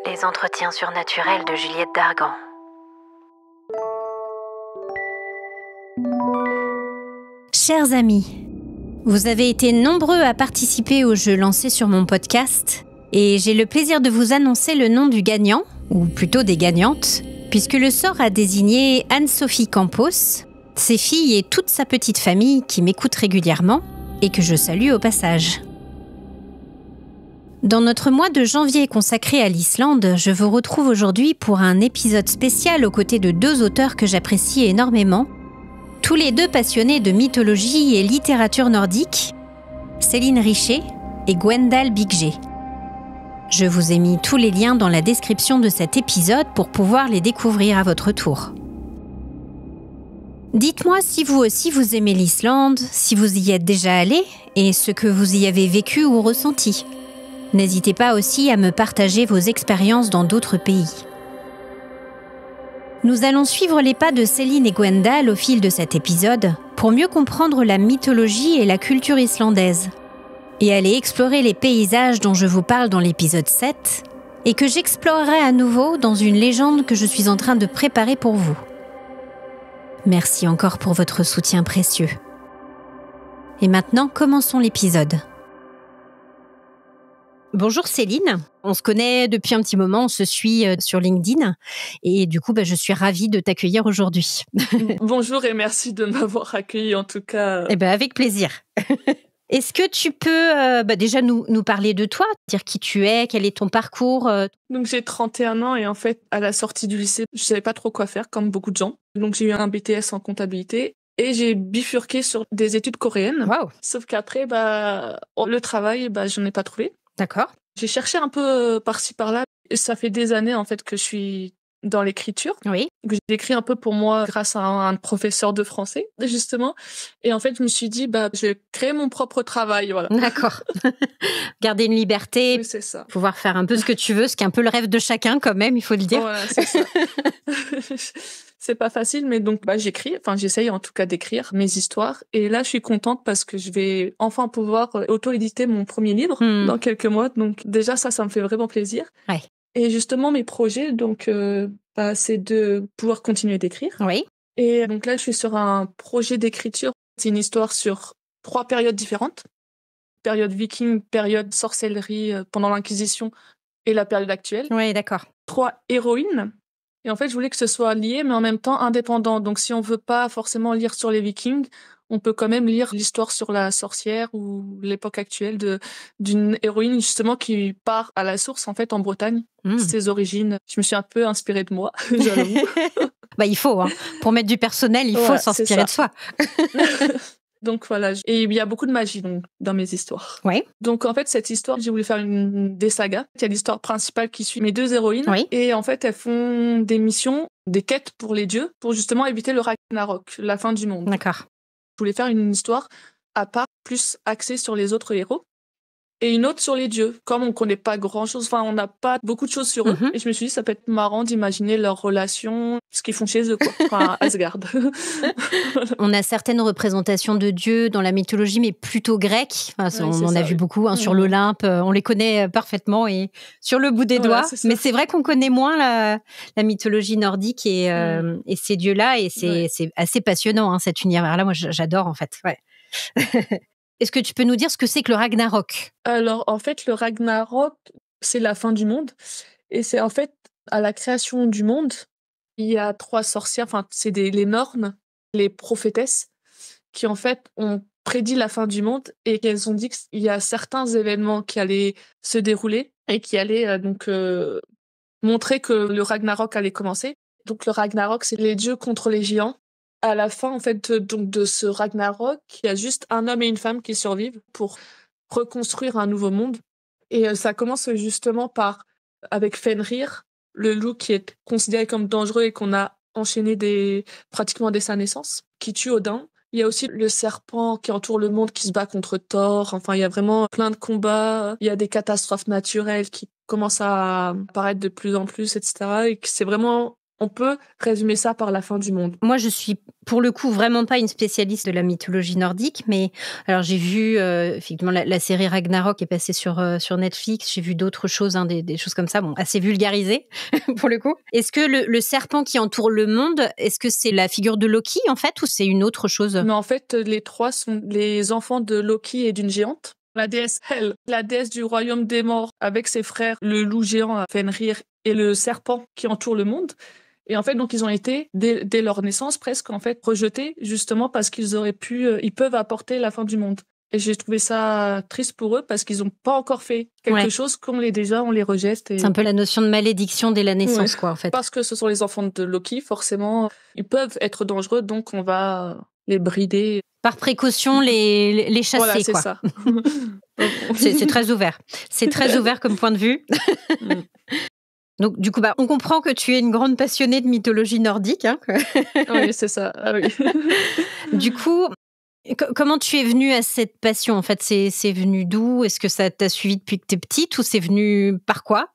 Les entretiens surnaturels de Juliette Dargan. Chers amis, vous avez été nombreux à participer au jeu lancé sur mon podcast et j'ai le plaisir de vous annoncer le nom du gagnant, ou plutôt des gagnantes, puisque le sort a désigné Anne-Sophie Campos, ses filles et toute sa petite famille qui m'écoutent régulièrement et que je salue au passage. Dans notre mois de janvier consacré à l'Islande, je vous retrouve aujourd'hui pour un épisode spécial aux côtés de deux auteurs que j'apprécie énormément, tous les deux passionnés de mythologie et littérature nordique, Céline Richet et Gwendal Bigge. Je vous ai mis tous les liens dans la description de cet épisode pour pouvoir les découvrir à votre tour. Dites-moi si vous aussi vous aimez l'Islande, si vous y êtes déjà allé et ce que vous y avez vécu ou ressenti. N'hésitez pas aussi à me partager vos expériences dans d'autres pays. Nous allons suivre les pas de Céline et Gwendal au fil de cet épisode pour mieux comprendre la mythologie et la culture islandaise et aller explorer les paysages dont je vous parle dans l'épisode 7 et que j'explorerai à nouveau dans une légende que je suis en train de préparer pour vous. Merci encore pour votre soutien précieux. Et maintenant, commençons l'épisode. Bonjour Céline, on se connaît depuis un petit moment, on se suit sur LinkedIn et du coup je suis ravie de t'accueillir aujourd'hui. Bonjour et merci de m'avoir accueilli en tout cas. Avec plaisir. Est-ce que tu peux déjà nous parler de toi, dire qui tu es, quel est ton parcours? Donc j'ai 31 ans et en fait à la sortie du lycée, je savais pas trop quoi faire comme beaucoup de gens. Donc j'ai eu un BTS en comptabilité. Et j'ai bifurqué sur des études coréennes. Wow. Sauf qu'après, le travail, j'en ai pas trouvé. D'accord. J'ai cherché un peu par-ci par-là. Et ça fait des années en fait que je suis dans l'écriture. Oui. Que j'ai écrit un peu pour moi grâce à un professeur de français justement. Et en fait, je me suis dit je vais créer mon propre travail. Voilà. D'accord. Garder une liberté. Oui, c'est ça. Pouvoir faire un peu ce que tu veux, ce qui est un peu le rêve de chacun quand même, il faut le dire. Voilà, c'est ça. C'est pas facile, mais donc j'écris, j'essaye en tout cas d'écrire mes histoires. Et là, je suis contente parce que je vais enfin pouvoir auto-éditer mon premier livre dans quelques mois. Donc déjà, ça me fait vraiment plaisir. Ouais. Et justement, mes projets, donc, c'est de pouvoir continuer d'écrire. Oui. Et donc là, je suis sur un projet d'écriture. C'est une histoire sur 3 périodes différentes. Période viking, période sorcellerie pendant l'Inquisition et la période actuelle. Oui, d'accord. 3 héroïnes. Et en fait, je voulais que ce soit lié, mais en même temps indépendant. Donc, si on veut pas forcément lire sur les Vikings, on peut quand même lire l'histoire sur la sorcière ou l'époque actuelle d'une héroïne justement qui part à la source en fait en Bretagne. Ses origines. Je me suis un peu inspirée de moi, j'avoue. Il faut, pour mettre du personnel, il faut s'inspirer de soi. Donc voilà, et il y a beaucoup de magie dans mes histoires. Oui. Donc en fait, cette histoire, j'ai voulu faire des sagas. Il y a l'histoire principale qui suit mes 2 héroïnes. Oui. Et en fait, elles font des missions, des quêtes pour les dieux, pour justement éviter le Ragnarok, la fin du monde. D'accord. Je voulais faire une histoire à part, plus axée sur les autres héros. Et une autre sur les dieux. Comme on connaît pas grand-chose, on n'a pas beaucoup de choses sur eux. Et je me suis dit, ça peut être marrant d'imaginer leurs relations, ce qu'ils font chez eux, à Asgard. On a certaines représentations de dieux dans la mythologie, mais plutôt grecques. On en a vu beaucoup sur l'Olympe. On les connaît parfaitement et sur le bout des doigts. Mais c'est vrai qu'on connaît moins la mythologie nordique et ces dieux-là. Et c'est assez passionnant, cet univers-là. Moi, j'adore, en fait. Ouais. Est-ce que tu peux nous dire ce que c'est que le Ragnarok? Alors, en fait, le Ragnarok, c'est la fin du monde. Et c'est en fait, à la création du monde, il y a 3 sorcières, c'est les Nornes, les prophétesses, qui en fait ont prédit la fin du monde et qu'elles ont dit qu'il y a certains événements qui allaient se dérouler et qui allaient montrer que le Ragnarok allait commencer. Donc le Ragnarok, c'est les dieux contre les géants. À la fin, en fait, de ce Ragnarok, il y a juste un homme et une femme qui survivent pour reconstruire un nouveau monde. Et ça commence justement avec Fenrir, le loup qui est considéré comme dangereux et qu'on a enchaîné pratiquement dès sa naissance, qui tue Odin. Il y a aussi le serpent qui entoure le monde, qui se bat contre Thor. Il y a vraiment plein de combats. Il y a des catastrophes naturelles qui commencent à apparaître de plus en plus, etc. Et que c'est vraiment On peut résumer ça par la fin du monde. Moi, je suis pour le coup vraiment pas une spécialiste de la mythologie nordique, mais alors j'ai vu effectivement la série Ragnarok qui est passée sur Netflix. J'ai vu d'autres choses, des choses comme ça, bon, assez vulgarisées pour le coup. Est-ce que le serpent qui entoure le monde, est-ce que c'est la figure de Loki en fait, ou c'est une autre chose? Mais en fait, les trois sont les enfants de Loki et d'une géante. La déesse Hel, la déesse du royaume des morts, avec ses frères, le loup géant Fenrir et le serpent qui entoure le monde. Et en fait, donc, ils ont été, dès leur naissance, presque, en fait, rejetés, justement parce qu'ils auraient ils peuvent apporter la fin du monde. Et j'ai trouvé ça triste pour eux parce qu'ils n'ont pas encore fait quelque chose qu'on on les rejette. C'est un peu la notion de malédiction dès la naissance, quoi, en fait. Parce que ce sont les enfants de Loki, forcément, ils peuvent être dangereux, donc on va les brider. Par précaution, les chasser, voilà, c'est quoi. ça. C'est très ouvert. C'est très ouvert comme point de vue. Donc, du coup, on comprend que tu es une grande passionnée de mythologie nordique. Hein. Oui, c'est ça. Ah, oui. Du coup, comment tu es venue à cette passion? En fait, c'est venu d'où? Est-ce que ça t'a suivi depuis que t'es petite ou c'est venu par quoi?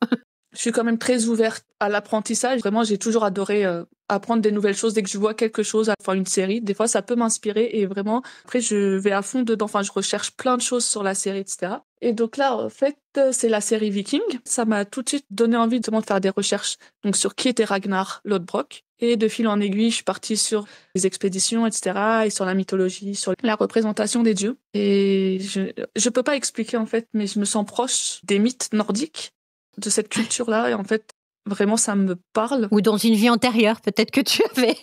Je suis quand même très ouverte à l'apprentissage. Vraiment, j'ai toujours adoré apprendre des nouvelles choses. Dès que je vois quelque chose, enfin une série, des fois ça peut m'inspirer et vraiment, après je vais à fond dedans. Enfin, je recherche plein de choses sur la série, etc. Et donc là, en fait, c'est la série Viking. Ça m'a tout de suite donné envie de faire des recherches donc sur qui était Ragnar Lodbrok. Et de fil en aiguille, je suis partie sur les expéditions, etc. et sur la mythologie, sur la représentation des dieux. Et je peux pas expliquer en fait, mais je me sens proche des mythes nordiques, de cette culture-là, et en fait, vraiment, ça me parle. Ou dans une vie antérieure, peut-être que tu avais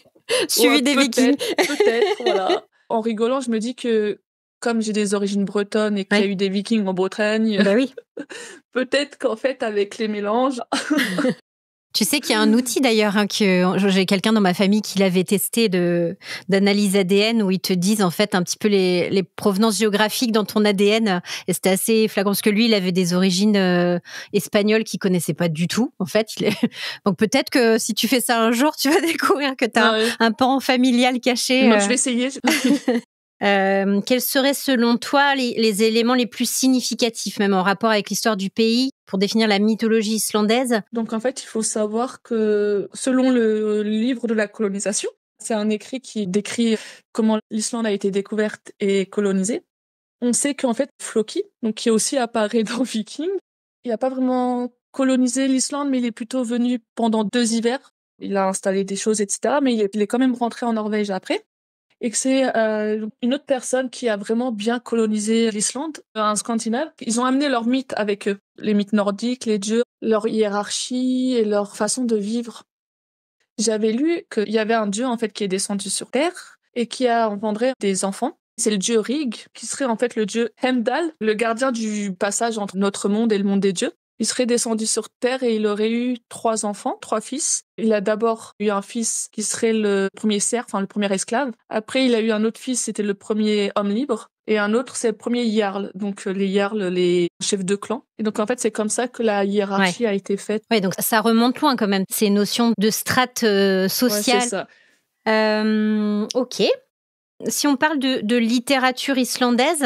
suivi des Vikings. Peut-être, voilà. En rigolant, je me dis que, comme j'ai des origines bretonnes et qu'il y a eu des Vikings en Bretagne, oui. peut-être qu'en fait, avec les mélanges... Tu sais qu'il y a un outil d'ailleurs, que j'ai quelqu'un dans ma famille qui l'avait testé d'analyse ADN, où ils te disent en fait un petit peu les provenances géographiques dans ton ADN, et c'était assez flagrant parce que lui il avait des origines espagnoles qu'il connaissait pas du tout en fait. Donc peut-être que si tu fais ça un jour, tu vas découvrir que tu as un pan familial caché. Non, je vais essayer. Quels seraient selon toi les éléments les plus significatifs, même en rapport avec l'histoire du pays, pour définir la mythologie islandaise? Donc en fait, il faut savoir que selon le livre de la colonisation, c'est un écrit qui décrit comment l'Islande a été découverte et colonisée. On sait qu'en fait, Floki, donc qui aussi apparaît dans Viking, il n'a pas vraiment colonisé l'Islande, mais il est plutôt venu pendant 2 hivers. Il a installé des choses, etc. Mais il est quand même rentré en Norvège après. Et que c'est une autre personne qui a vraiment bien colonisé l'Islande, un Scandinave. Ils ont amené leurs mythes avec eux, les mythes nordiques, les dieux, leur hiérarchie et leur façon de vivre. J'avais lu qu'il y avait un dieu en fait qui est descendu sur Terre et qui a engendré des enfants. C'est le dieu Rig, qui serait en fait le dieu Heimdall, le gardien du passage entre notre monde et le monde des dieux. Il serait descendu sur Terre et il aurait eu 3 enfants, 3 fils. Il a d'abord eu un fils qui serait le premier serf, enfin le premier esclave. Après, il a eu un autre fils, c'était le premier homme libre. Et un autre, c'est le premier jarl. Donc les jarls, les chefs de clan. Et donc en fait, c'est comme ça que la hiérarchie a été faite. Oui, donc ça remonte loin quand même, ces notions de strate sociale. Ouais, c'est ça. Ok. Si on parle de littérature islandaise,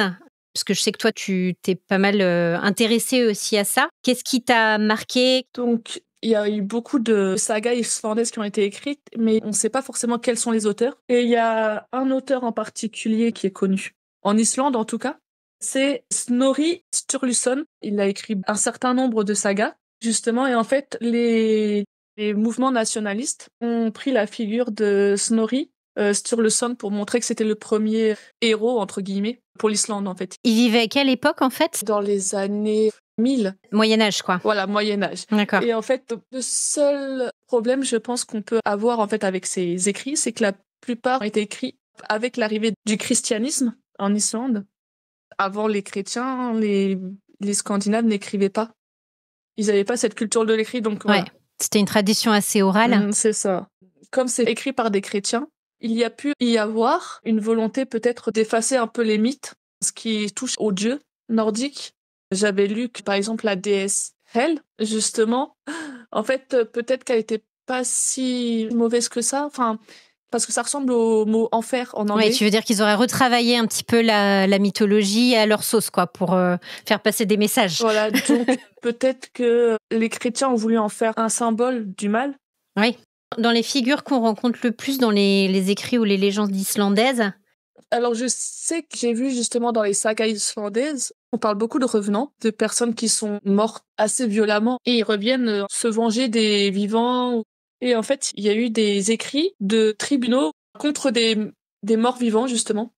parce que je sais que toi, tu t'es pas mal intéressée aussi à ça, qu'est-ce qui t'a marqué? Donc, il y a eu beaucoup de sagas islandaises qui ont été écrites, mais on ne sait pas forcément quels sont les auteurs. Et il y a un auteur en particulier qui est connu, en Islande en tout cas, c'est Snorri Sturluson. Il a écrit un certain nombre de sagas, justement, et en fait, les mouvements nationalistes ont pris la figure de Snorri Sturluson pour montrer que c'était le premier héros, entre guillemets, pour l'Islande, en fait. Il vivait à quelle époque, en fait? Dans les années 1000. Moyen-Âge, quoi. Voilà, Moyen-Âge. D'accord. Et en fait, le seul problème, je pense, qu'on peut avoir, en fait, avec ces écrits, c'est que la plupart ont été écrits avec l'arrivée du christianisme en Islande. Avant, les chrétiens, les Scandinaves n'écrivaient pas. Ils n'avaient pas cette culture de l'écrit, donc voilà. Ouais, c'était une tradition assez orale. C'est ça. Comme c'est écrit par des chrétiens, il y a pu y avoir une volonté peut-être d'effacer un peu les mythes, ce qui touche aux dieux nordiques. J'avais lu que, par exemple, la déesse Hel, justement, en fait, peut-être qu'elle était pas si mauvaise que ça, enfin, parce que ça ressemble au mot enfer en anglais. Oui, tu veux dire qu'ils auraient retravaillé un petit peu la mythologie à leur sauce, quoi, pour faire passer des messages. Voilà, donc peut-être que les chrétiens ont voulu en faire un symbole du mal. Oui. Dans les figures qu'on rencontre le plus dans les écrits ou les légendes islandaises? Alors, je sais que j'ai vu justement dans les sagas islandaises, on parle beaucoup de revenants, de personnes qui sont mortes assez violemment et ils reviennent se venger des vivants. Et en fait, il y a eu des écrits de tribunaux contre des morts vivants, justement.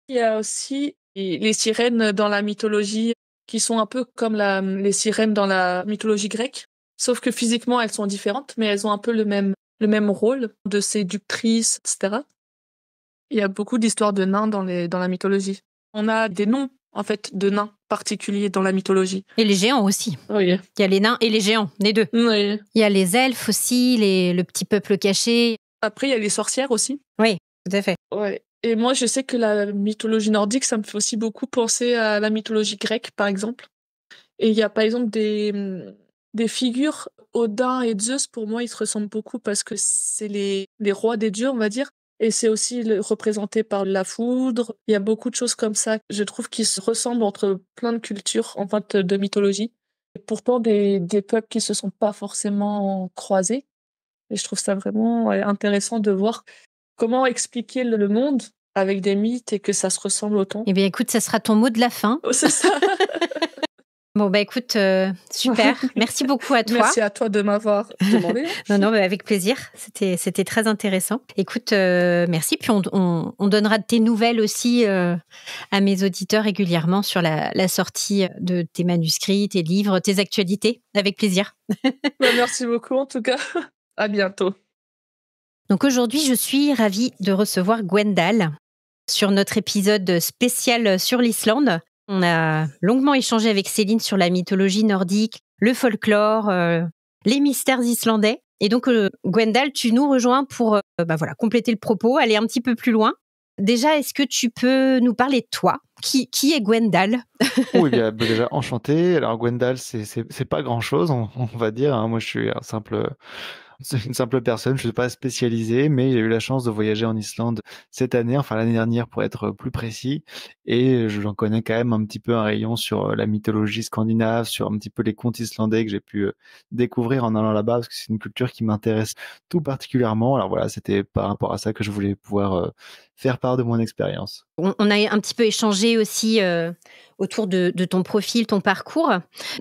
Il y a aussi les sirènes dans la mythologie qui sont un peu comme les sirènes dans la mythologie grecque, sauf que physiquement, elles sont différentes, mais elles ont un peu le même rôle de séductrices, etc. Il y a beaucoup d'histoires de nains dans la mythologie. On a des noms, en fait, de nains particuliers dans la mythologie. Et les géants aussi. Oui. Il y a les nains et les géants, les deux. Oui. Il y a les elfes aussi, le petit peuple caché. Après, il y a les sorcières aussi. Oui, tout à fait. Ouais. Et moi, je sais que la mythologie nordique, ça me fait aussi beaucoup penser à la mythologie grecque, par exemple. Et il y a, par exemple, des figures, Odin et Zeus, pour moi, ils se ressemblent beaucoup parce que c'est les rois des dieux, on va dire. Et c'est aussi représenté par la foudre. Il y a beaucoup de choses comme ça, je trouve, qui se ressemblent entre plein de cultures, en fait, de mythologie. Et pourtant, des peuples qui se sont pas forcément croisés. Et je trouve ça vraiment intéressant de voir comment expliquer le monde avec des mythes et que ça se ressemble autant. Eh bien, écoute, ça sera ton mot de la fin. Oh, c'est ça. Bon, bah écoute, super. Merci beaucoup à toi. Merci à toi de m'avoir demandé. Non, bah, avec plaisir. C'était très intéressant. Écoute, merci. Puis on donnera de tes nouvelles aussi à mes auditeurs régulièrement sur la sortie de tes manuscrits, tes livres, tes actualités. Avec plaisir. Merci beaucoup en tout cas. À bientôt. Donc aujourd'hui, je suis ravie de recevoir Gwendal sur notre épisode spécial sur l'Islande. On a longuement échangé avec Céline sur la mythologie nordique, le folklore, les mystères islandais. Et donc, Gwendal, tu nous rejoins pour compléter le propos, aller un petit peu plus loin. Déjà, est-ce que tu peux nous parler de toi ? Qui est Gwendal ? Oui, bien, déjà enchanté. Alors Gwendal, c'est pas grand-chose, on va dire, hein. Moi, je suis c'est une simple personne, je suis pas spécialisé, mais j'ai eu la chance de voyager en Islande cette année, enfin l'année dernière pour être plus précis, et j'en connais quand même un petit peu un rayon sur la mythologie scandinave, sur un petit peu les contes islandais que j'ai pu découvrir en allant là-bas, parce que c'est une culture qui m'intéresse tout particulièrement. Alors voilà, c'était par rapport à ça que je voulais pouvoir faire part de mon expérience. On a un petit peu échangé aussi autour de ton profil, ton parcours.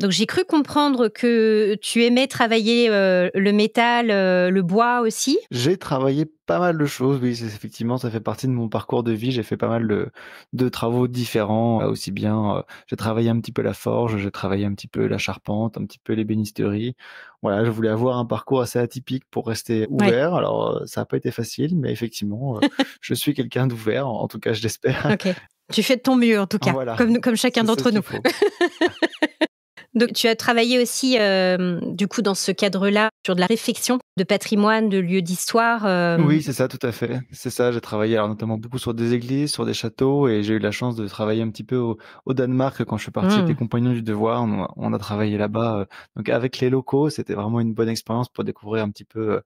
Donc, j'ai cru comprendre que tu aimais travailler le métal, le bois aussi. J'ai travaillé pas mal de choses, oui, effectivement, ça fait partie de mon parcours de vie. J'ai fait pas mal de travaux différents, aussi bien, j'ai travaillé un petit peu la forge, j'ai travaillé un petit peu la charpente, un petit peu l'ébénisterie. Voilà, je voulais avoir un parcours assez atypique pour rester ouvert. Ouais. Alors, ça n'a pas été facile, mais effectivement, je suis quelqu'un d'ouvert, en tout cas, je l'espère. Ok, tu fais de ton mieux, en tout cas, voilà. comme chacun d'entre nous. Donc, tu as travaillé aussi, du coup, dans ce cadre-là, sur de la réflexion de patrimoine, de lieux d'histoire. Oui, c'est ça, tout à fait. C'est ça, j'ai travaillé alors, notamment beaucoup sur des églises, sur des châteaux, et j'ai eu la chance de travailler un petit peu au Danemark quand je suis parti avec les Compagnons du Devoir. On a travaillé là-bas, donc avec les locaux. C'était vraiment une bonne expérience pour découvrir un petit peu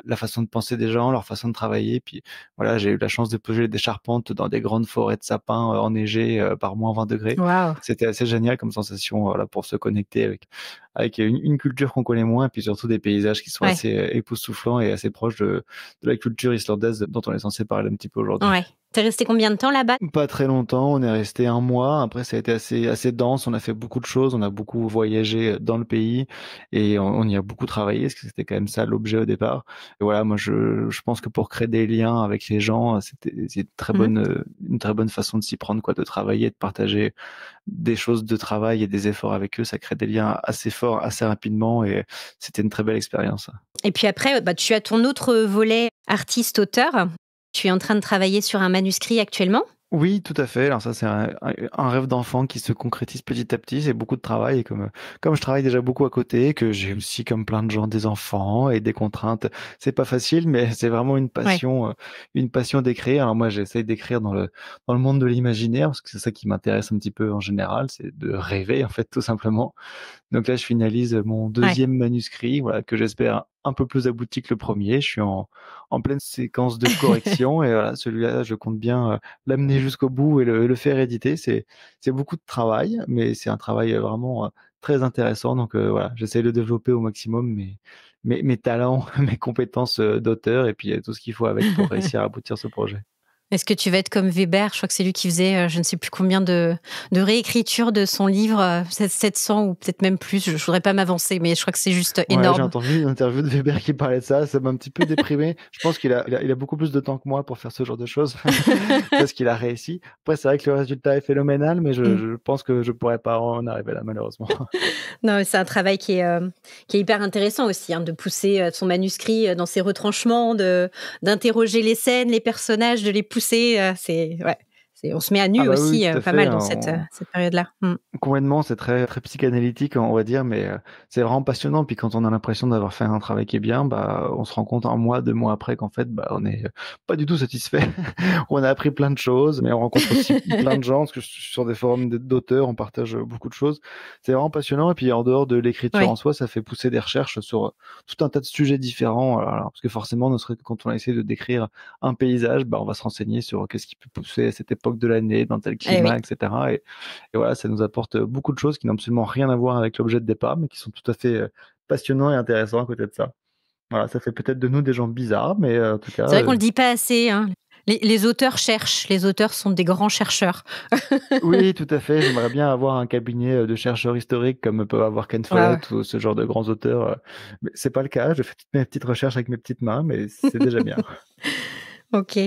la façon de penser des gens, leur façon de travailler. Puis voilà, j'ai eu la chance de poser des charpentes dans des grandes forêts de sapins enneigées par moins 20 degrés. Wow. C'était assez génial comme sensation, voilà, pour se connecter avec une culture qu'on connaît moins, et puis surtout des paysages qui sont assez époustouflants et assez proches de la culture islandaise dont on est censé parler un petit peu aujourd'hui. Ouais. T'es resté combien de temps là-bas ? Pas très longtemps, on est resté 1 mois. Après, ça a été assez dense, on a fait beaucoup de choses, on a beaucoup voyagé dans le pays et on y a beaucoup travaillé, parce que c'était quand même ça l'objet au départ. Et voilà, moi je pense que pour créer des liens avec les gens, c'est une très bonne façon de s'y prendre, quoi, de travailler, de partager des choses de travail et des efforts avec eux. Ça crée des liens assez forts, assez rapidement, et c'était une très belle expérience. Et puis après, tu as ton autre volet artiste-auteur. Tu es en train de travailler sur un manuscrit actuellement ? Oui, tout à fait. Alors ça, c'est un rêve d'enfant qui se concrétise petit à petit. C'est beaucoup de travail, et comme je travaille déjà beaucoup à côté, que j'ai aussi, comme plein de gens, des enfants et des contraintes, c'est pas facile, mais c'est vraiment une passion d'écrire. Alors moi, j'essaie d'écrire dans le monde de l'imaginaire, parce que c'est ça qui m'intéresse un petit peu en général, c'est de rêver, en fait, tout simplement. Donc là, je finalise mon 2e manuscrit, voilà, que j'espère un peu plus abouti que le premier. Je suis en pleine séquence de correction, et voilà, celui-là, je compte bien l'amener jusqu'au bout et le faire éditer. C'est beaucoup de travail, mais c'est un travail vraiment très intéressant. Donc voilà, j'essaie de le développer au maximum, mais mes talents, mes compétences d'auteur et puis tout ce qu'il faut avec pour réussir à aboutir ce projet. Est-ce que tu vas être comme Weber? Je crois que c'est lui qui faisait, je ne sais plus combien de réécritures de son livre, 700 ou peut-être même plus. Je voudrais pas m'avancer, mais je crois que c'est juste Ouais, j'ai énorme. entendu une interview de Weber qui parlait de ça m'a un petit peu déprimé. Je pense qu'il a beaucoup plus de temps que moi pour faire ce genre de choses parce qu'il a réussi. Après, c'est vrai que le résultat est phénoménal, mais Mmh. je pense que je pourrais pas en arriver là, malheureusement. Non, mais c'est un travail qui est hyper intéressant aussi, hein, de pousser, son manuscrit, dans ses retranchements, d'interroger les scènes, les personnages, de les pousser, c'est ouais, on se met à Ah nu bah oui, aussi, tout à pas fait, mal dans hein, cette période-là. Mmh. complètement, c'est très très psychanalytique, on va dire, mais c'est vraiment passionnant. Puis quand on a l'impression d'avoir fait un travail qui est bien, bah, on se rend compte 1 mois, 2 mois après qu'en fait, bah, on est pas du tout satisfait. On a appris plein de choses, mais on rencontre aussi plein de gens, parce que sur des forums d'auteurs, on partage beaucoup de choses. C'est vraiment passionnant et puis en dehors de l'écriture en Ouais. soi, ça fait pousser des recherches sur, tout un tas de sujets différents. Alors parce que forcément, ne serait que quand on a essayé de décrire un paysage, bah, on va se renseigner sur qu'est-ce qui peut pousser à cette époque de l'année, dans tel Eh oui. climat et cetera et voilà, ça nous apporte beaucoup de choses qui n'ont absolument rien à voir avec l'objet de départ, mais qui sont tout à fait, passionnants et intéressants à côté de ça. Voilà, ça fait peut-être de nous des gens bizarres, mais en tout cas, C'est vrai qu'on le dit pas assez, hein. Les auteurs cherchent, les auteurs sont des grands chercheurs. oui, tout à fait, j'aimerais bien avoir un cabinet, de chercheurs historiques comme peut avoir Ken Ouais, ouais. Follett ou ce genre de grands auteurs, mais c'est pas le cas. Je fais toutes mes petites recherches avec mes petites mains, mais c'est déjà bien. OK.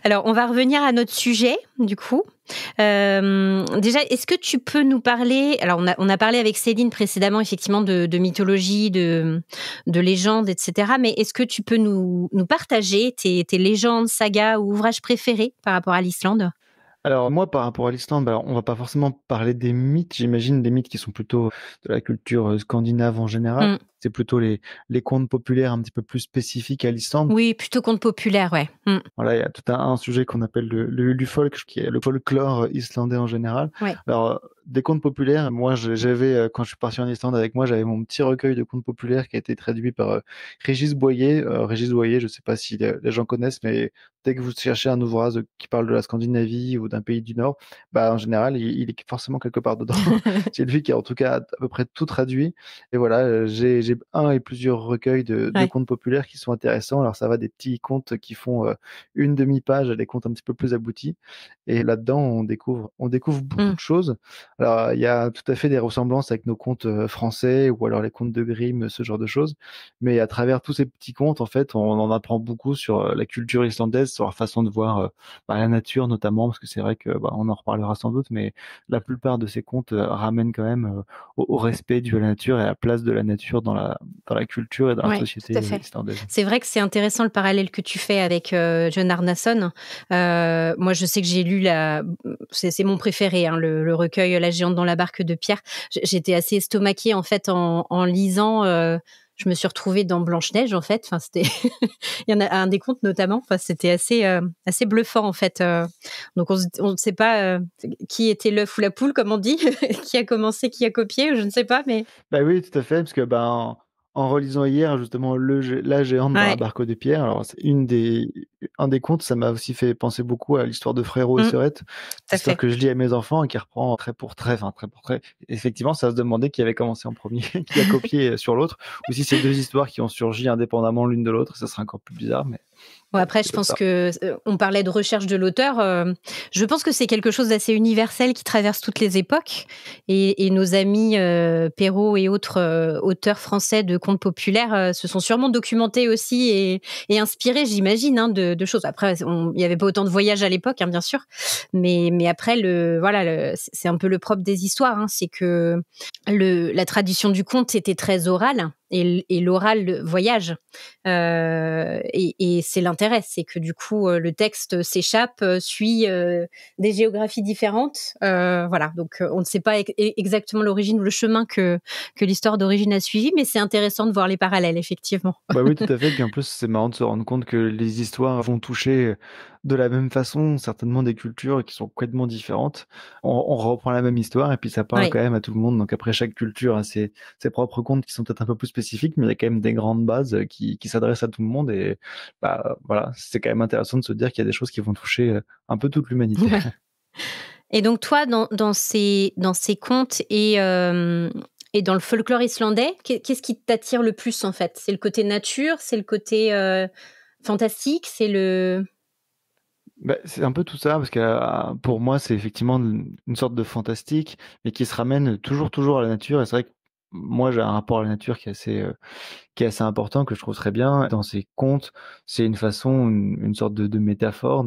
Alors, on va revenir à notre sujet, du coup. Déjà, est-ce que tu peux nous parler, alors on a parlé avec Céline précédemment effectivement de mythologie, de légendes, et cetera, mais est-ce que tu peux nous partager tes légendes, sagas ou ouvrages préférés par rapport à l'Islande? Alors moi, par rapport à l'Islande, bah, on va pas forcément parler des mythes, j'imagine des mythes qui sont plutôt de la culture, scandinave en général. Mmh. C'est plutôt les contes populaires un petit peu plus spécifiques à l'Islande. Oui, plutôt contes populaires, ouais. Mmh. Voilà, il y a tout un sujet qu'on appelle le Ulufolk, qui est le folklore islandais en général. Ouais. Alors, des contes populaires, moi j'avais, quand je suis parti en Islande avec moi, j'avais mon petit recueil de contes populaires qui a été traduit par, Régis Boyer. Régis Boyer, je sais pas si les gens connaissent, mais dès que vous cherchez un ouvrage qui parle de la Scandinavie ou d'un pays du Nord, bah, en général, il est forcément quelque part dedans. C'est lui qui a en tout cas à peu près tout traduit et voilà, j'ai un et plusieurs recueils de Ouais. contes populaires qui sont intéressants. Alors ça va des petits contes qui font, une demi-page à des contes un petit peu plus aboutis et là-dedans, on découvre beaucoup Mmh. de choses. Alors, il y a tout à fait des ressemblances avec nos contes, français ou alors les contes de Grimm, ce genre de choses. Mais à travers tous ces petits contes, en fait, on en apprend beaucoup sur, la culture islandaise, sur leur façon de voir, bah, la nature notamment, parce que c'est vrai que, bah, on en reparlera sans doute, mais la plupart de ces contes, ramènent quand même, au respect dû à la nature et à la place de la nature dans la culture et dans la Ouais, tout société, à fait. islandaise. C'est vrai que c'est intéressant le parallèle que tu fais avec, John Arnason. Moi, je sais que j'ai lu c'est mon préféré, hein, le recueil La géante dans la barque de pierre. J'étais assez estomaquée, en fait, en lisant, je me suis retrouvée dans Blanche-Neige, en fait. Enfin, c'était il y en a un des contes notamment, enfin, c'était assez bluffant, en fait, donc on ne sait pas, qui était l'œuf ou la poule, comme on dit, qui a commencé, qui a copié, je ne sais pas, mais Bah oui, tout à fait, parce que, ben, en relisant hier justement la géante dans la ouais. barque de pierre, alors c'est un des contes, ça m'a aussi fait penser beaucoup à l'histoire de Frérot et Mmh, Sœurette, tout à histoire fait. que je lis à mes enfants et qui reprend trait pour trait, enfin trait pour trait. Effectivement, ça se demandait qui avait commencé en premier, qui a copié sur l'autre, ou si c'est 2 histoires qui ont surgi indépendamment l'une de l'autre, ça serait encore plus bizarre, mais Bon, bon, après, je c'est comme pense ça. que, on parlait de recherche de l'auteur, je pense que c'est quelque chose d'assez universel qui traverse toutes les époques et nos amis, Perrault et autres, auteurs français de contes populaires, se sont sûrement documentés aussi et inspirés, j'imagine, hein, de choses. Après, il y avait pas autant de voyages à l'époque, hein, bien sûr, mais après voilà, c'est un peu le propre des histoires, hein, c'est que la tradition du conte était très orale et l'oral voyage. Et c'est l'intérêt, c'est que du coup, le texte s'échappe, suit des géographies différentes. Voilà, donc on ne sait pas exactement l'origine ou le chemin que l'histoire d'origine a suivi, mais c'est intéressant de voir les parallèles, effectivement. Bah oui, tout à fait. Puis en plus, c'est marrant de se rendre compte que les histoires vont toucher de la même façon, certainement des cultures qui sont complètement différentes. On reprend la même histoire et puis ça parle Oui. quand même à tout le monde. Donc après, chaque culture a ses propres contes qui sont peut-être un peu plus spécifiques, mais il y a quand même des grandes bases qui s'adressent à tout le monde. Et bah voilà, c'est quand même intéressant de se dire qu'il y a des choses qui vont toucher un peu toute l'humanité. Ouais. Et donc toi, dans ces contes Et dans le folklore islandais, qu'est-ce qui t'attire le plus en fait? C'est le côté nature, c'est le côté fantastique, c'est le... Bah, c'est un peu tout ça, parce que pour moi, c'est effectivement une sorte de fantastique, mais qui se ramène toujours à la nature. Et c'est vrai que moi, j'ai un rapport à la nature qui est assez important, que je trouve très bien. Dans ces contes, c'est une façon, une sorte de métaphore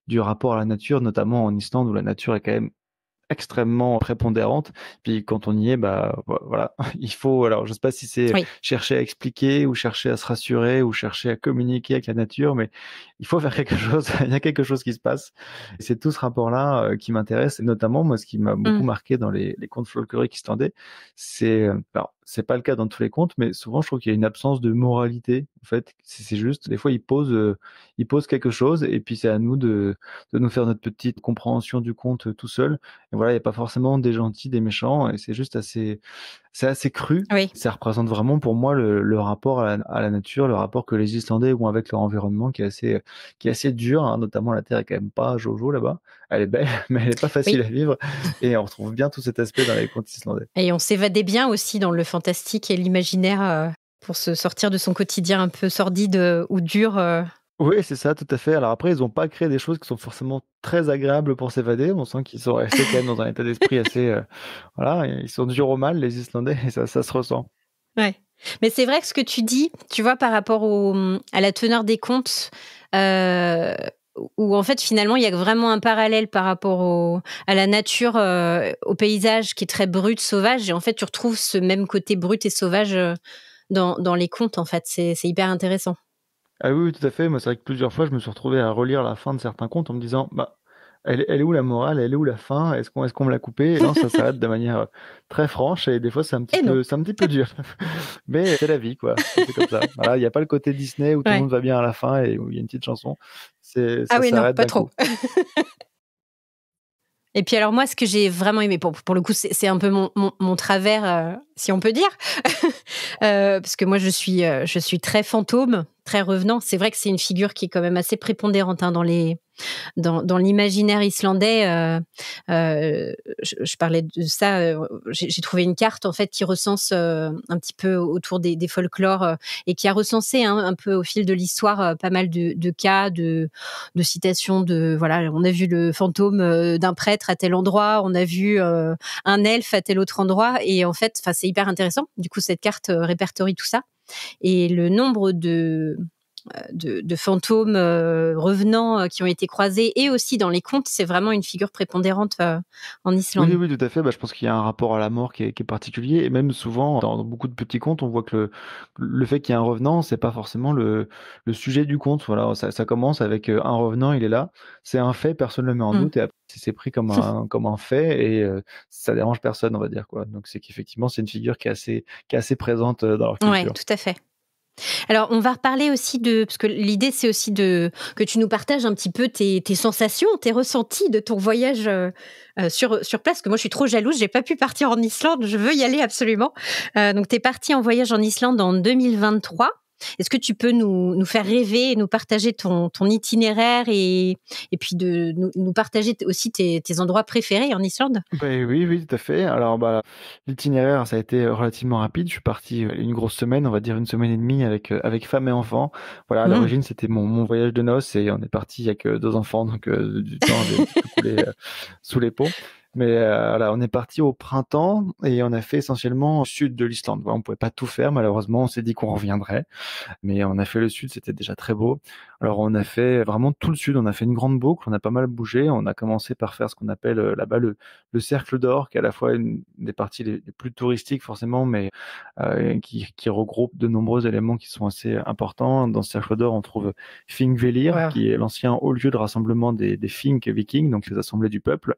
du rapport à la nature, notamment en Islande, où la nature est quand même extrêmement prépondérante. Puis quand on y est, bah voilà, il faut. Alors, je sais pas si c'est Oui, chercher à expliquer ou chercher à se rassurer ou chercher à communiquer avec la nature, mais il faut faire quelque chose. Il y a quelque chose qui se passe. Et c'est tout ce rapport-là qui m'intéresse. Et notamment, moi, ce qui m'a beaucoup mm, marqué dans les contes folkloriques islandais, alors c'est pas le cas dans tous les contes, mais souvent je trouve qu'il y a une absence de moralité. En fait, c'est juste des fois ils posent quelque chose et puis c'est à nous de nous faire notre petite compréhension du conte tout seul. Et voilà, il n'y a pas forcément des gentils, des méchants, et c'est assez cru. oui. Ça représente vraiment pour moi le rapport à la nature, le rapport que les Islandais ont avec leur environnement qui est assez dur, hein. Notamment la terre est quand même pas jojo là-bas. Elle est belle, mais elle est pas facile Oui. à vivre. Et on retrouve bien tout cet aspect dans les contes islandais. Et on s'évadait bien aussi dans le fantastique et l'imaginaire pour se sortir de son quotidien un peu sordide ou dur. Oui, c'est ça, tout à fait. Alors après, ils ont pas créé des choses qui sont forcément très agréables pour s'évader. On sent qu'ils sont restés quand même dans un état d'esprit assez, voilà, ils sont durs au mal, les Islandais, et ça se ressent. Ouais. Mais c'est vrai que ce que tu dis, tu vois, par rapport à la teneur des contes, euh, où en fait finalement il y a vraiment un parallèle par rapport à la nature, au paysage qui est très brut, sauvage, et en fait tu retrouves ce même côté brut et sauvage dans les contes, en fait. C'est hyper intéressant. Ah oui, oui, tout à fait. Moi, c'est vrai que plusieurs fois, je me suis retrouvé à relire la fin de certains contes en me disant, bah, elle est où la morale? Elle est où la fin? Est-ce qu'on me l'a coupée? Et non, ça s'arrête de manière très franche, et des fois, Et non. c'est un petit peu dur. Mais c'est la vie, quoi. C'est comme ça. Voilà, il n'y a pas le côté Disney où tout le Ouais. monde va bien à la fin et où il y a une petite chanson. Ah Ça oui, non, s'arrête pas d'un trop. coup. Et puis alors moi, ce que j'ai vraiment aimé, pour le coup, c'est un peu mon travers, si on peut dire, parce que moi, je suis très fantôme, très revenant. C'est vrai que c'est une figure qui est quand même assez prépondérante, hein, dans l'imaginaire islandais. Je parlais de ça. J'ai trouvé une carte en fait qui recense un petit peu autour des folklores, et qui a recensé, hein, un peu au fil de l'histoire, pas mal de cas, de citations de, voilà, on a vu le fantôme d'un prêtre à tel endroit, on a vu un elfe à tel autre endroit, et en fait, enfin, c'est hyper intéressant. Du coup, cette carte répertorie tout ça, et le nombre de fantômes revenants qui ont été croisés, et aussi dans les contes, c'est vraiment une figure prépondérante en Oui, Islande. oui, tout à fait. Bah, je pense qu'il y a un rapport à la mort qui est particulier. Et même souvent, dans beaucoup de petits contes, on voit que le fait qu'il y ait un revenant, c'est pas forcément le sujet du conte. Voilà, ça commence avec un revenant, il est là. C'est un fait, personne ne le met en Mm. doute. Et après, c'est pris comme un fait, et ça dérange personne, on va dire, quoi. Donc, c'est qu'effectivement, c'est une figure qui est assez présente dans leur Ouais, culture. tout à fait. Alors, on va reparler aussi parce que l'idée, c'est aussi que tu nous partages un petit peu tes sensations, tes ressentis de ton voyage sur place. Que moi, je suis trop jalouse, j'ai pas pu partir en Islande, je veux y aller absolument. Donc, tu es partie en voyage en Islande en 2023. Est-ce que tu peux nous faire rêver et nous partager ton itinéraire, et puis de nous partager aussi tes endroits préférés en Islande? Beh, oui, oui, tout à fait. Alors, bah, l'itinéraire, ça a été relativement rapide. Je suis parti une grosse semaine, on va dire une semaine et demie avec femme et enfants. Voilà, à Mmh. l'origine, c'était mon voyage de noces, et on est parti avec 2 enfants, donc du temps avait un petit peu coulé sous les ponts. Mais voilà, on est parti au printemps et on a fait essentiellement au sud de l'Islande. Voilà, on pouvait pas tout faire, malheureusement. On s'est dit qu'on reviendrait, mais on a fait le sud, c'était déjà très beau. Alors on a fait vraiment tout le sud, on a fait une grande boucle, on a pas mal bougé. On a commencé par faire ce qu'on appelle là-bas le cercle d'or, qui est à la fois une des parties les plus touristiques forcément, mais qui regroupe de nombreux éléments qui sont assez importants. Dans ce cercle d'or, on trouve Thingvellir, Waouh. qui est l'ancien haut lieu de rassemblement des Fink vikings, donc les assemblées du peuple,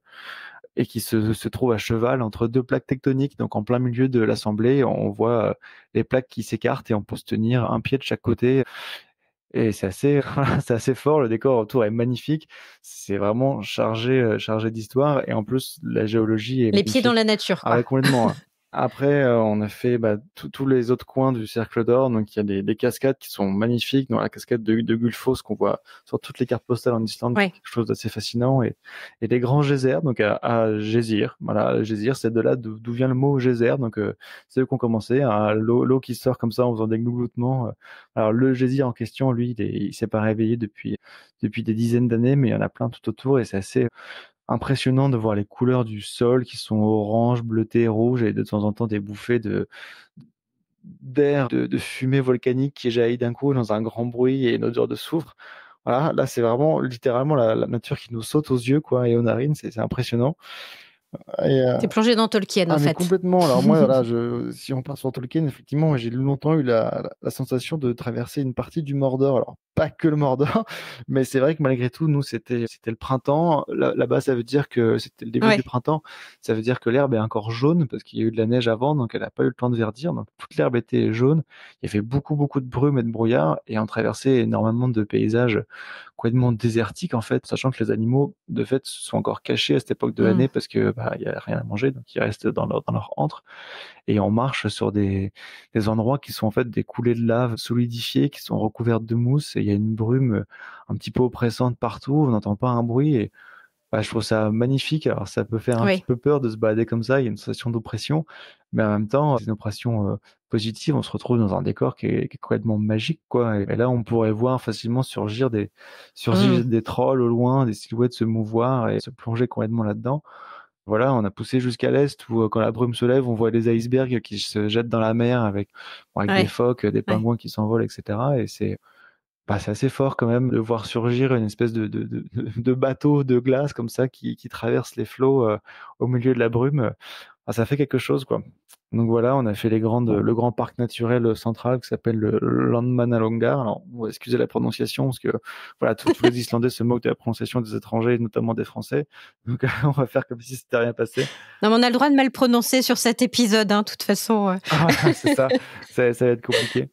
et qui se trouve à cheval entre deux plaques tectoniques. Donc en plein milieu de l'assemblée, on voit les plaques qui s'écartent, et on peut se tenir un pied de chaque côté. Et c'est assez, c'est assez fort. Le décor autour est magnifique. C'est vraiment chargé d'histoire. Et en plus, la géologie est Les pieds dans magnifique. la nature, Ah quoi. ouais, complètement, hein. Après, on a fait tous les autres coins du Cercle d'Or. Donc, il y a des cascades qui sont magnifiques. Dans la cascade de Gullfoss qu'on voit sur toutes les cartes postales en Islande, Ouais. quelque chose d'assez fascinant. Et des grands geysers, donc à Geysir. Voilà, Geysir, c'est de là d'où vient le mot geyser. Donc, c'est eux qui ont commencé. Hein, l'eau qui sort comme ça en faisant des glougoutements. Alors, le Geysir en question, lui, il s'est pas réveillé depuis des dizaines d'années, mais il y en a plein tout autour et c'est assez impressionnant de voir les couleurs du sol qui sont orange, bleuté, rouge et de temps en temps des bouffées d'air, de fumée volcanique qui jaillit d'un coup dans un grand bruit et une odeur de soufre. Voilà, là c'est vraiment littéralement la nature qui nous saute aux yeux quoi et aux narines, c'est impressionnant. Et, T'es plongé dans Tolkien, en mais fait. complètement. Alors moi, voilà, si on part sur Tolkien, effectivement, j'ai longtemps eu la sensation de traverser une partie du Mordor. Alors pas que le Mordor, mais c'est vrai que malgré tout, nous, c'était le printemps. Là-bas, ça veut dire que c'était le début Ouais. du printemps. Ça veut dire que l'herbe est encore jaune parce qu'il y a eu de la neige avant, donc elle n'a pas eu le temps de verdir. Donc toute l'herbe était jaune. Il y avait beaucoup, beaucoup de brume et de brouillard et on traversait énormément de paysages complètement désertiques en fait, sachant que les animaux de fait sont encore cachés à cette époque de l'année parce que il y a rien à manger, donc ils restent dans leur antre et on marche sur des endroits qui sont en fait des coulées de lave solidifiées qui sont recouvertes de mousse et il y a une brume un petit peu oppressante partout, on n'entend pas un bruit et je trouve ça magnifique. Alors ça peut faire un petit Oui. peu peur de se balader comme ça, il y a une sensation d'oppression, mais en même temps, c'est une oppression positive. On se retrouve dans un décor qui est complètement magique, quoi. Et là, on pourrait voir facilement surgir des trolls au loin, des silhouettes se mouvoir et se plonger complètement là-dedans. Voilà, on a poussé jusqu'à l'est où quand la brume se lève, on voit les icebergs qui se jettent dans la mer avec des Ouais. phoques, des Ouais. pingouins qui s'envolent, etc. Et c'est assez fort quand même de voir surgir une espèce de bateau de glace comme ça qui traverse les flots au milieu de la brume. Ça fait quelque chose, quoi. Donc voilà, on a fait le grand parc naturel central qui s'appelle le Landmannalaugar. Alors, on va excuser la prononciation parce que voilà, tous les Islandais se moquent de la prononciation des étrangers, notamment des Français. Donc on va faire comme si c'était rien passé. Non, mais on a le droit de mal prononcer sur cet épisode, de toute façon. C'est ça. Ça va être compliqué.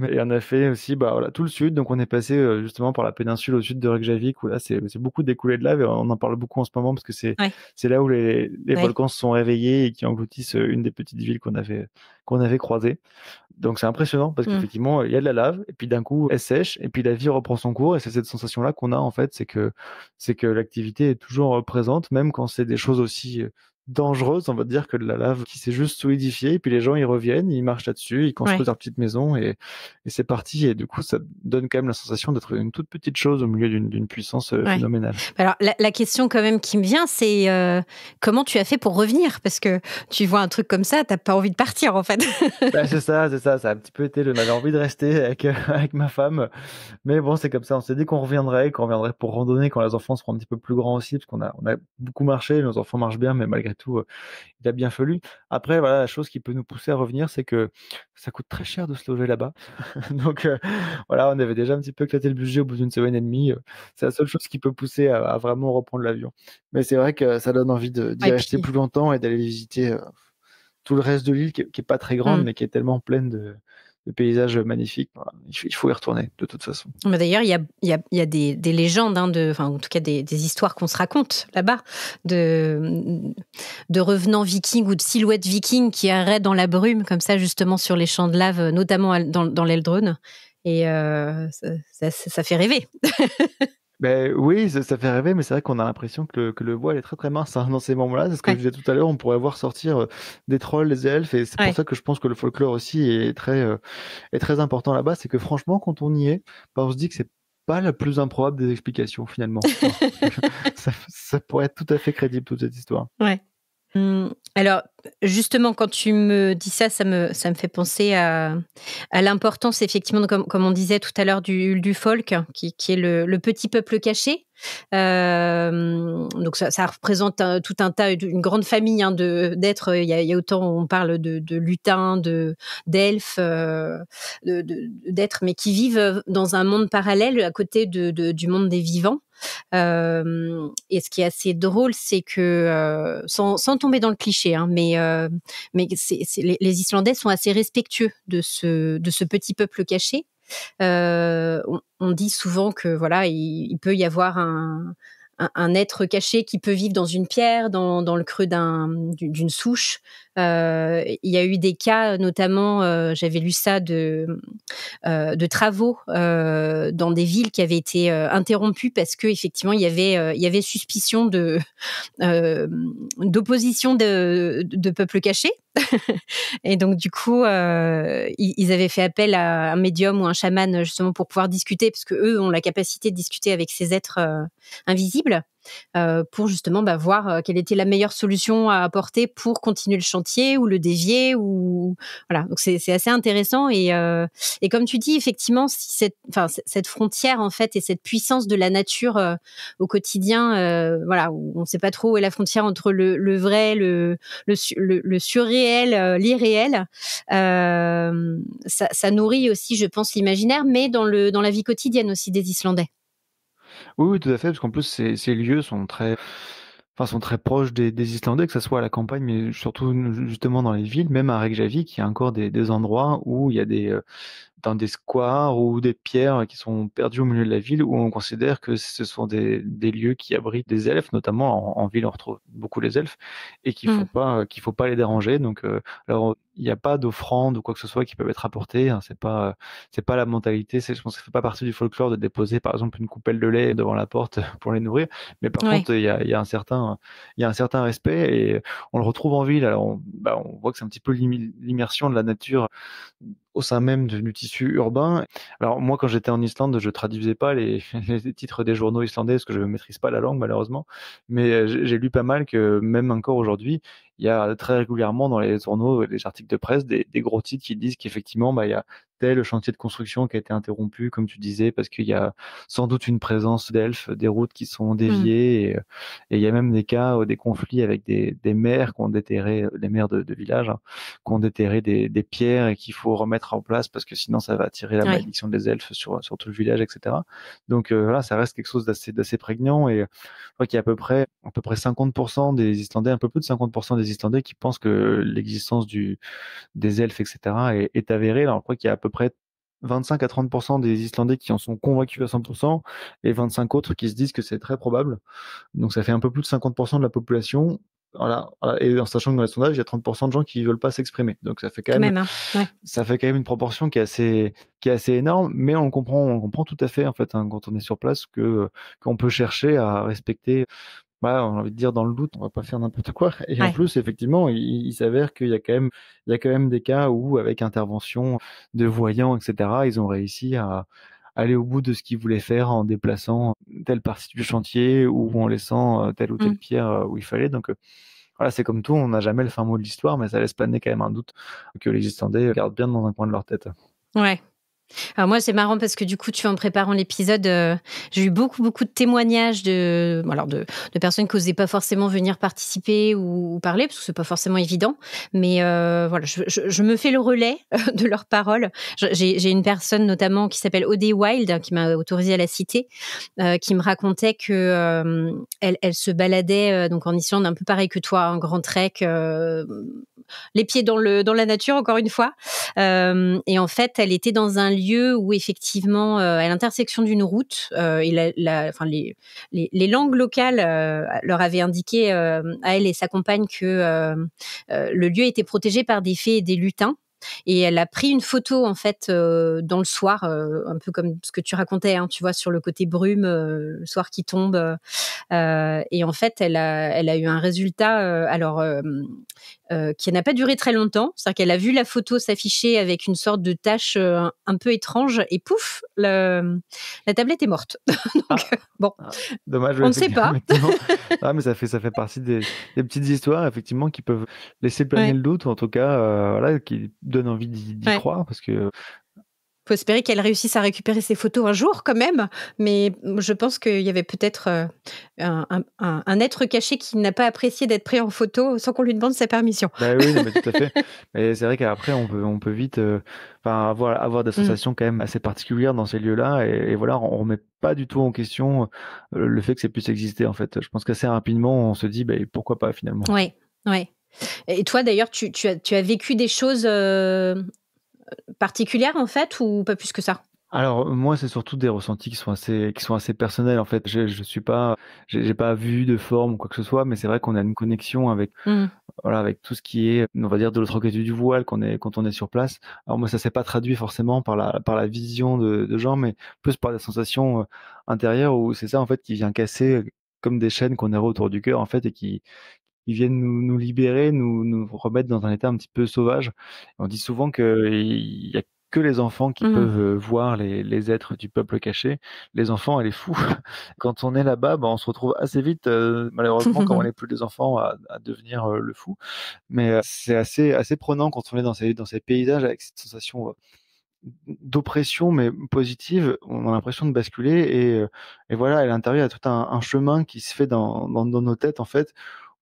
Et on a fait aussi voilà, tout le sud, donc on est passé justement par la péninsule au sud de Reykjavik où là c'est beaucoup découlé de lave et on en parle beaucoup en ce moment parce que c'est Ouais. là où les Ouais. volcans se sont réveillés et qui engloutissent une des petites villes qu'on avait croisées. Donc c'est impressionnant parce qu'effectivement il y a de la lave et puis d'un coup elle sèche et puis la vie reprend son cours et c'est cette sensation là qu'on a en fait, c'est que l'activité est toujours présente même quand c'est des choses aussi dangereuse, on va dire, que de la lave qui s'est juste solidifiée, et puis les gens ils reviennent, ils marchent là-dessus, ils construisent leur petite maison et c'est parti. Et du coup, ça donne quand même la sensation d'être une toute petite chose au milieu d'une puissance phénoménale. Alors la question quand même qui me vient, c'est comment tu as fait pour revenir? Parce que tu vois un truc comme ça, t'as pas envie de partir en fait. C'est ça, ça a un petit peu été, on avait envie de rester avec ma femme, mais bon, c'est comme ça, on s'est dit qu'on reviendrait pour randonner quand les enfants seront un petit peu plus grands aussi, parce qu'on a beaucoup marché, nos enfants marchent bien, mais malgré tout, il a bien fallu. Après, voilà, la chose qui peut nous pousser à revenir, c'est que ça coûte très cher de se loger là-bas. Donc, voilà, on avait déjà un petit peu éclaté le budget au bout d'une semaine et demie. C'est la seule chose qui peut pousser à vraiment reprendre l'avion. Mais c'est vrai que ça donne envie d'y rester plus longtemps et d'aller visiter tout le reste de l'île qui est pas très grande, mais qui est tellement pleine de paysages magnifiques. Voilà, il faut y retourner de toute façon. Mais d'ailleurs, il y a des légendes, enfin, en tout cas des histoires qu'on se raconte là-bas de revenants vikings ou de silhouettes vikings qui erraient dans la brume comme ça justement sur les champs de lave, notamment dans l'Eldrun. Et ça fait rêver. Oui, ça fait rêver, mais c'est vrai qu'on a l'impression que le voile est très très mince dans ces moments-là. C'est ce que je disais tout à l'heure, on pourrait voir sortir des trolls, des elfes, et c'est pour ça que je pense que le folklore aussi est très important là-bas. C'est que franchement, quand on y est, on se dit que c'est pas la plus improbable des explications finalement. ça pourrait être tout à fait crédible toute cette histoire. Ouais. Alors, justement, quand tu me dis ça, ça me fait penser à l'importance, effectivement, comme on disait tout à l'heure, du folk, qui est le petit peuple caché. Donc, ça représente tout un tas, une grande famille d'êtres. Il y a autant, on parle de lutins, d'elfes, d'êtres, mais qui vivent dans un monde parallèle à côté du monde des vivants. Et ce qui est assez drôle, c'est que sans tomber dans le cliché, mais les Islandais sont assez respectueux de ce petit peuple caché. On dit souvent que voilà, il peut y avoir un être caché qui peut vivre dans une pierre, dans le creux d'une souche. Il y a eu des cas, notamment, j'avais lu ça de travaux dans des villes qui avaient été interrompus parce que effectivement il y avait suspicion d'opposition de peuples cachés. Et donc du coup, ils avaient fait appel à un médium ou un chaman justement pour pouvoir discuter, parce que eux ont la capacité de discuter avec ces êtres invisibles. Pour justement voir quelle était la meilleure solution à apporter pour continuer le chantier ou le dévier, ou voilà. Donc c'est assez intéressant, et comme tu dis effectivement, si cette frontière en fait et cette puissance de la nature au quotidien, voilà, où on ne sait pas trop où est la frontière entre le vrai, le surréel, l'irréel. Ça nourrit aussi, je pense, l'imaginaire, mais dans la vie quotidienne aussi des Islandais. Oui, oui, tout à fait, parce qu'en plus, ces lieux sont sont très proches des Islandais, que ce soit à la campagne, mais surtout justement dans les villes, même à Reykjavik, il y a encore des endroits où il y a dans des squares ou des pierres qui sont perdues au milieu de la ville, où on considère que ce sont des lieux qui abritent des elfes, notamment en ville on retrouve beaucoup les elfes, et qu'il faut pas les déranger. Donc, alors il n'y a pas d'offrande ou quoi que ce soit qui peuvent être apportées, hein, c'est pas la mentalité, je pense que ça fait pas partie du folklore de déposer par exemple une coupelle de lait devant la porte pour les nourrir, mais par Ouais. contre il y a un certain respect, et on le retrouve en ville. Alors on voit que c'est un petit peu l'immersion de la nature au sein même du tissu urbain. Alors moi, quand j'étais en Islande, je traduisais pas les les titres des journaux islandais parce que je ne maîtrise pas la langue malheureusement, mais j'ai lu pas mal que même encore aujourd'hui, il y a très régulièrement dans les journaux, les articles de presse, des gros titres qui disent qu'effectivement, il y a tel chantier de construction qui a été interrompu, comme tu disais, parce qu'il y a sans doute une présence d'elfes, des routes qui sont déviées, et il y a même des cas, des conflits avec des maires qui ont déterré, des maires de villages, hein, qui ont déterré des pierres et qu'il faut remettre en place parce que sinon ça va attirer la malédiction des elfes sur tout le village, etc. Donc voilà, ça reste quelque chose d'assez prégnant, et je crois qu'il y a à peu près 50% des Islandais, un peu plus de 50% des Islandais qui pensent que l'existence des elfes, etc. est avérée. Alors je crois qu'il y a à peu près 25 à 30% des Islandais qui en sont convaincus à 100%, et 25 autres qui se disent que c'est très probable. Donc ça fait un peu plus de 50% de la population. Voilà. Et en sachant que dans les sondages, il y a 30% de gens qui veulent pas s'exprimer. Donc ça fait quand même, hein. Ouais. ça fait quand même une proportion qui est assez énorme, mais on comprend tout à fait, en fait, hein, quand on est sur place, qu'on peut chercher à respecter. On a envie de dire, dans le doute, on va pas faire n'importe quoi. Et en plus, effectivement, il s'avère qu'il y a quand même des cas où, avec intervention de voyants, etc., ils ont réussi à aller au bout de ce qu'ils voulaient faire en déplaçant telle partie du chantier ou en laissant telle ou telle pierre où il fallait. Donc voilà, c'est comme tout, on n'a jamais le fin mot de l'histoire, mais ça laisse planer quand même un doute que les Islandais gardent bien dans un coin de leur tête. Ouais. Alors moi, c'est marrant parce que du coup, tu vois, en préparant l'épisode, j'ai eu beaucoup de témoignages de personnes qui n'osaient pas forcément venir participer ou parler, parce que c'est pas forcément évident. Mais voilà, je me fais le relais de leurs paroles. J'ai une personne notamment qui s'appelle Odé Wild, qui m'a autorisée à la citer, qui me racontait que elle se baladait donc en Islande, un peu pareil que toi, un grand trek, les pieds dans la nature, encore une fois. Et en fait, elle était dans un lieu où effectivement, à l'intersection d'une route, et les langues locales leur avaient indiqué à elle et sa compagne que le lieu était protégé par des fées et des lutins. Et elle a pris une photo en fait dans le soir, un peu comme ce que tu racontais, hein, tu vois, sur le côté brume, le soir qui tombe. Et en fait, elle a eu un résultat, qui n'a pas duré très longtemps. C'est-à-dire qu'elle a vu la photo s'afficher avec une sorte de tache un peu étrange, et pouf, la tablette est morte. Donc, bon, dommage, on ne sait pas. Ah, mais ça fait partie des petites histoires, effectivement, qui peuvent laisser planer le doute, ou en tout cas, voilà, qui donnent envie d'y croire, parce que faut espérer qu'elle réussisse à récupérer ses photos un jour quand même, mais je pense qu'il y avait peut-être un être caché qui n'a pas apprécié d'être pris en photo sans qu'on lui demande sa permission. Bah oui, non, mais tout à fait. Mais c'est vrai qu'après, on peut vite avoir des sensations quand même assez particulières dans ces lieux-là, et voilà, on remet pas du tout en question le fait que ça puisse exister, en fait. Je pense qu'assez rapidement, on se dit, pourquoi pas finalement. Ouais. Et toi, d'ailleurs, tu as vécu des choses particulières, en fait, ou pas plus que ça? Alors, moi, c'est surtout des ressentis qui sont assez personnels, en fait. Je suis pas j'ai pas vu de forme ou quoi que ce soit, mais c'est vrai qu'on a une connexion avec, Mmh. voilà, avec tout ce qui est, on va dire, de l'autre côté du voile quand on est sur place. Alors moi, ça s'est pas traduit forcément par la vision de gens, mais plus par des sensations, intérieures où c'est ça, en fait, qui vient casser, comme des chaînes qu'on a autour du cœur, en fait, et qui viennent nous libérer, nous remettre dans un état un petit peu sauvage. On dit souvent qu'il y a que les enfants qui Mmh. peuvent, voir les êtres du peuple caché. Les enfants et les fous. Quand on est là-bas, on se retrouve assez vite, malheureusement, quand on n'est plus des enfants, à devenir, le fou. Mais, c'est assez prenant quand on est dans ces paysages avec cette sensation, d'oppression, mais positive. On a l'impression de basculer et voilà, à l'intérieur, il y a tout un chemin qui se fait dans nos têtes, en fait,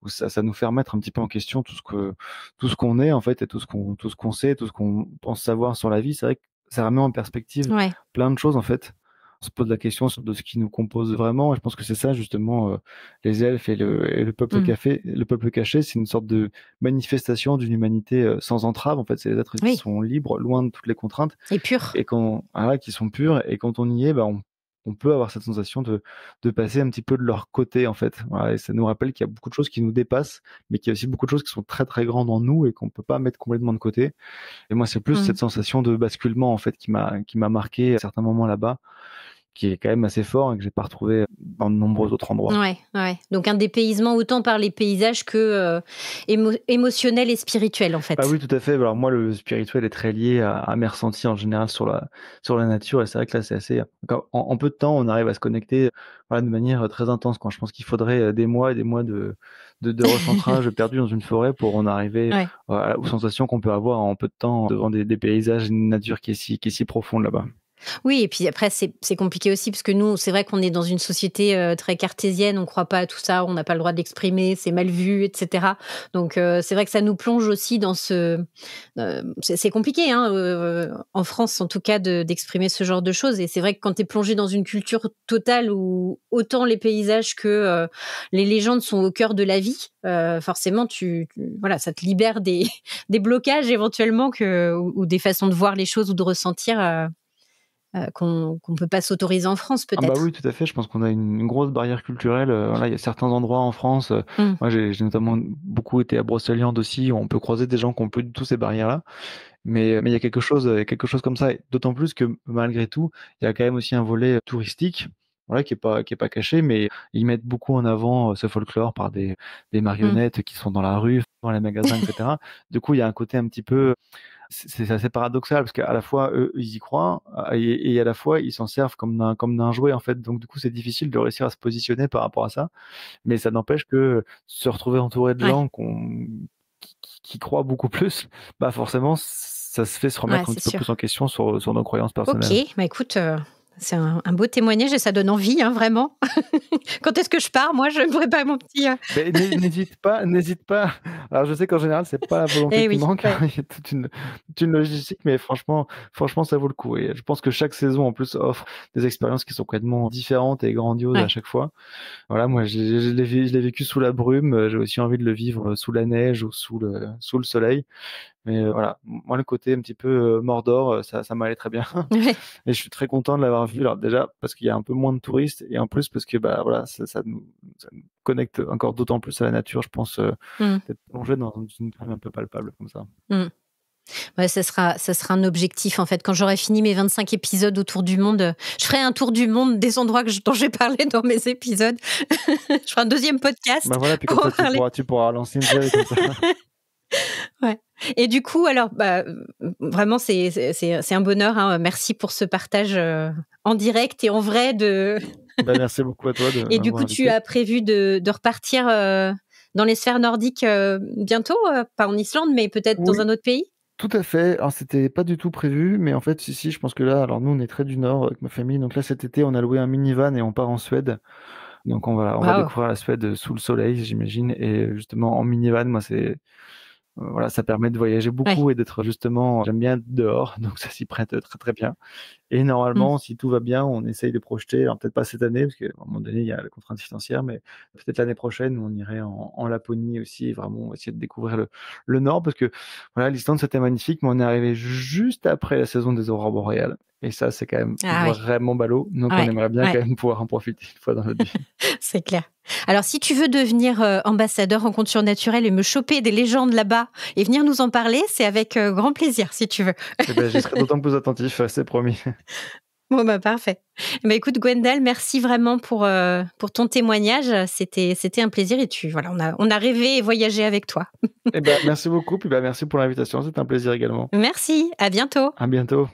où ça nous fait remettre un petit peu en question tout ce qu'on est, en fait, et tout ce qu'on sait, tout ce qu'on pense savoir sur la vie. C'est vrai que ça remet en perspective Ouais. plein de choses, en fait. On se pose la question de ce qui nous compose vraiment, et je pense que c'est ça justement, les elfes et le peuple Mmh. le peuple caché, c'est une sorte de manifestation d'une humanité, sans entrave. En fait, c'est des êtres qui Oui, sont libres, loin de toutes les contraintes, et pur. et qui sont purs, et quand on y est, on peut avoir cette sensation de passer un petit peu de leur côté, en fait. Voilà, et ça nous rappelle qu'il y a beaucoup de choses qui nous dépassent, mais qu'il y a aussi beaucoup de choses qui sont très, très grandes en nous et qu'on peut pas mettre complètement de côté. Et moi, c'est plus Mmh. cette sensation de basculement, en fait, qui m'a marqué à certains moments là-bas, qui est quand même assez fort et que j'ai pas retrouvé dans de nombreux autres endroits. Ouais, ouais. Donc un dépaysement autant par les paysages que, émotionnel et spirituel, en Ah fait. oui, tout à fait. Alors moi, le spirituel est très lié à mes ressentis en général sur la nature, et c'est vrai que là, c'est assez en peu de temps, on arrive à se connecter, voilà, de manière, très intense, quoi. Je pense qu'il faudrait, des mois et des mois de recentrage perdu dans une forêt pour en arriver, Ouais. aux sensations qu'on peut avoir en peu de temps devant des paysages et une nature qui est si profonde là-bas. Oui, et puis après, c'est compliqué aussi parce que nous, c'est vrai qu'on est dans une société très cartésienne, on croit pas à tout ça, on n'a pas le droit de l'exprimer, c'est mal vu, etc. Donc c'est vrai que ça nous plonge aussi dans ce. C'est compliqué, hein, en France en tout cas, d'exprimer ce genre de choses. Et c'est vrai que quand tu es plongé dans une culture totale où autant les paysages que les légendes sont au cœur de la vie, forcément, voilà, ça te libère des blocages éventuellement ou des façons de voir les choses ou de ressentir. Qu'on peut pas s'autoriser en France Ah bah peut-être. oui, tout à fait. Je pense qu'on a une grosse barrière culturelle. Voilà, il y a certains endroits en France. Mmh. Moi, j'ai notamment beaucoup été à Brocéliande aussi, où on peut croiser des gens qui ont plus du tout ces barrières-là. Mais il y a quelque chose comme ça. Et d'autant plus que malgré tout, il y a quand même aussi un volet touristique, voilà, qui est pas caché, mais ils mettent beaucoup en avant, ce folklore par des Mmh. marionnettes qui sont dans la rue, dans les magasins, etc. Du coup, il y a un côté un petit peu, c'est assez paradoxal parce qu'à la fois, eux, ils y croient, et à la fois, ils s'en servent comme d'un jouet, en fait. Donc du coup, c'est difficile de réussir à se positionner par rapport à ça. Mais ça n'empêche que se retrouver entouré de Ouais, gens qui croient beaucoup plus, forcément, ça se fait se ouais, remettre un c'est petit peu plus sûr. en question sur nos croyances OK, personnelles. bah, écoute, c'est un beau témoignage et ça donne envie, hein, vraiment. Quand est-ce que je pars? Moi, je me prépare mon petit, Beh, n'hésite pas, n'hésite pas. Alors je sais qu'en général, c'est pas la volonté eh qui oui, manque, ouais. il y a toute une logistique, mais franchement, ça vaut le coup, et je pense que chaque saison, en plus, offre des expériences qui sont complètement différentes et grandioses à Ouais. chaque fois. Voilà, moi, je l'ai vécu sous la brume, j'ai aussi envie de le vivre, sous la neige ou sous le soleil. Mais, voilà, moi, le côté un petit peu, Mordor, ça m'allait très bien. Ouais. Et je suis très content de l'avoir vu. Alors déjà parce qu'il y a un peu moins de touristes, et en plus parce que, voilà, ça nous connecte encore d'autant plus à la nature, je pense, Mmh. d'être plongé dans une calme un peu palpable comme ça. Mmh. Ouais, ça sera un objectif, en fait. Quand j'aurai fini mes 25 épisodes autour du monde, je ferai un tour du monde des endroits dont j'ai parlé dans mes épisodes. Je ferai un deuxième podcast Voilà, puis comme pour en ça tu parler. pourras tu pourras lancer une série comme ça. Ouais, et du coup, alors, vraiment, c'est un bonheur, hein. Merci pour ce partage, en direct et en vrai de. Merci beaucoup à toi de Et du m'avoir coup, tu invité. as prévu de repartir, dans les sphères nordiques, bientôt? Pas en Islande, mais peut-être dans Oui, un autre pays? tout à fait. Alors c'était pas du tout prévu, mais en fait si, je pense que là, alors nous on est très du nord avec ma famille, donc là cet été on a loué un minivan et on part en Suède. Donc on va Waouh! découvrir la Suède, sous le soleil, j'imagine, et justement en minivan, moi c'est voilà, ça permet de voyager Ouais. beaucoup et d'être justement, j'aime bien être dehors, donc ça s'y prête, très, très bien. Et Mmh. normalement, si tout va bien, on essaye de projeter, alors peut-être pas cette année, parce qu'à un moment donné, il y a la contrainte financière, mais peut-être l'année prochaine, où on irait en Laponie aussi, et vraiment essayer de découvrir le nord, parce que voilà, l'Islande, c'était magnifique, mais on est arrivé juste après la saison des aurores boréales. Et ça, c'est quand même Ah oui. vraiment ballot. Donc, on Ouais, aimerait bien ouais. quand même pouvoir en profiter une fois dans notre vie. C'est clair. Alors, si tu veux devenir ambassadeur rencontre surnaturelle et me choper des légendes là-bas et venir nous en parler, c'est avec grand plaisir, si tu veux. Eh ben, j'y serai d'autant plus attentif, c'est promis. Bon, bah, parfait. Bah, écoute, Gwendal, merci vraiment pour ton témoignage. C'était un plaisir et voilà, on a rêvé et voyagé avec toi. Eh ben, merci beaucoup. Puis, merci pour l'invitation. C'était un plaisir également. Merci, à bientôt. À bientôt.